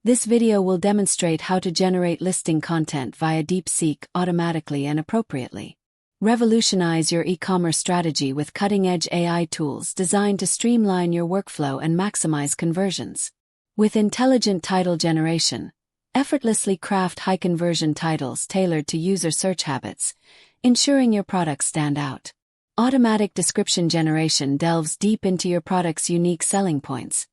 This video will demonstrate how to generate listing content via DeepSeek automatically and appropriately. Revolutionize your e-commerce strategy with cutting-edge AI tools designed to streamline your workflow and maximize conversions. With intelligent title generation, effortlessly craft high-conversion titles tailored to user search habits, ensuring your products stand out. Automatic description generation delves deep into your product's unique selling points,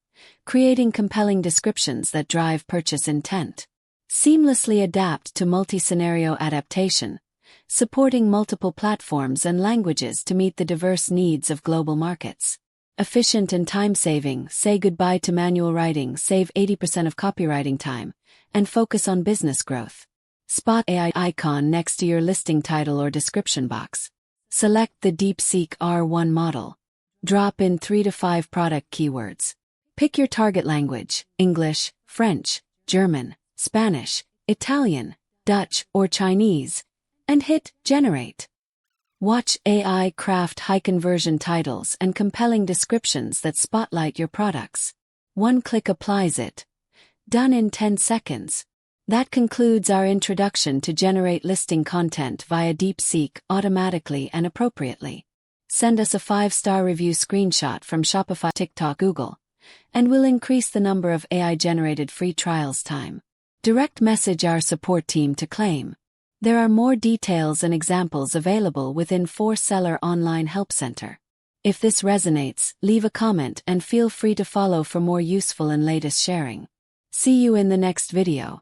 creating compelling descriptions that drive purchase intent. Seamlessly adapt to multi-scenario adaptation, supporting multiple platforms and languages to meet the diverse needs of global markets. Efficient and time-saving, say goodbye to manual writing, save 80% of copywriting time, and focus on business growth. Spot AI icon next to your listing title or description box. Select the DeepSeek R1 model. Drop in 3 to 5 product keywords. Pick your target language, English, French, German, Spanish, Italian, Dutch, or Chinese, and hit Generate. Watch AI craft high-conversion titles and compelling descriptions that spotlight your products. One click applies it. Done in 10 seconds. That concludes our introduction to generate listing content via DeepSeek automatically and appropriately. Send us a 5-star review screenshot from Shopify, TikTok, Google, and we'll increase the number of AI-generated free trials time. Direct message our support team to claim. There are more details and examples available within 4Seller Online Help Center. If this resonates, leave a comment and feel free to follow for more useful and latest sharing. See you in the next video.